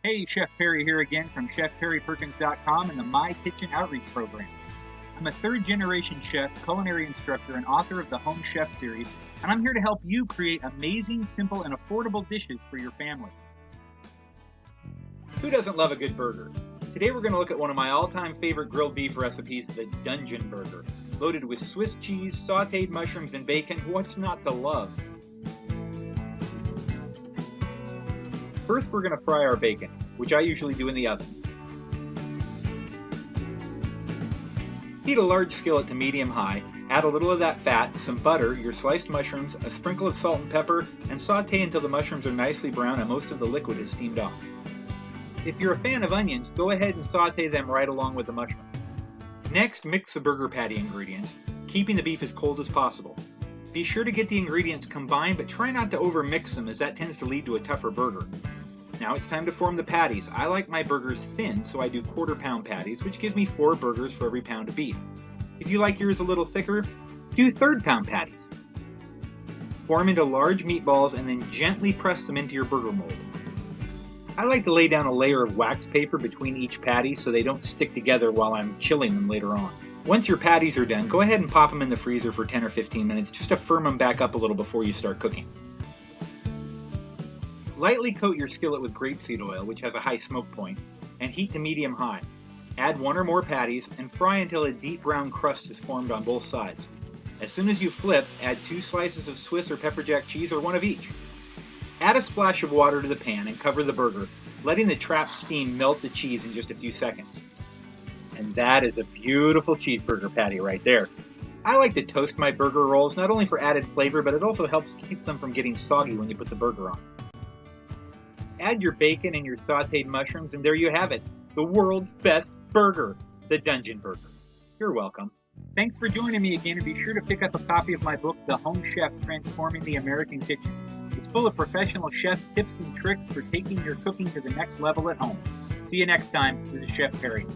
Hey, Chef Perry here again from ChefPerryPerkins.com and the My Kitchen Outreach Program. I'm a third-generation chef, culinary instructor, and author of the Home Chef series, and I'm here to help you create amazing, simple, and affordable dishes for your family. Who doesn't love a good burger? Today we're going to look at one of my all-time favorite grilled beef recipes, the Dungeon Burger. Loaded with Swiss cheese, sauteed mushrooms, and bacon, what's not to love? First, we're going to fry our bacon, which I usually do in the oven. Heat a large skillet to medium-high, add a little of that fat, some butter, your sliced mushrooms, a sprinkle of salt and pepper, and saute until the mushrooms are nicely brown and most of the liquid is steamed off. If you're a fan of onions, go ahead and saute them right along with the mushrooms. Next, mix the burger patty ingredients, keeping the beef as cold as possible. Be sure to get the ingredients combined, but try not to overmix them as that tends to lead to a tougher burger. Now it's time to form the patties. I like my burgers thin, so I do quarter-pound patties, which gives me 4 burgers for every pound of beef. If you like yours a little thicker, do third-pound patties. Form into large meatballs and then gently press them into your burger mold. I like to lay down a layer of wax paper between each patty so they don't stick together while I'm chilling them later on. Once your patties are done, go ahead and pop them in the freezer for 10 or 15 minutes just to firm them back up a little before you start cooking. Lightly coat your skillet with grapeseed oil, which has a high smoke point, and heat to medium-high. Add 1 or more patties and fry until a deep brown crust is formed on both sides. As soon as you flip, add 2 slices of Swiss or pepper jack cheese or 1 of each. Add a splash of water to the pan and cover the burger, letting the trapped steam melt the cheese in just a few seconds. And that is a beautiful cheeseburger patty right there. I like to toast my burger rolls not only for added flavor, but it also helps keep them from getting soggy when you put the burger on. Add your bacon and your sauteed mushrooms, and there you have it, the world's best burger, the Dungeon Burger. You're welcome. Thanks for joining me again, and be sure to pick up a copy of my book, The Home Chef: Transforming the American Kitchen. It's full of professional chefs' tips and tricks for taking your cooking to the next level at home. See you next time. This is Chef Perry.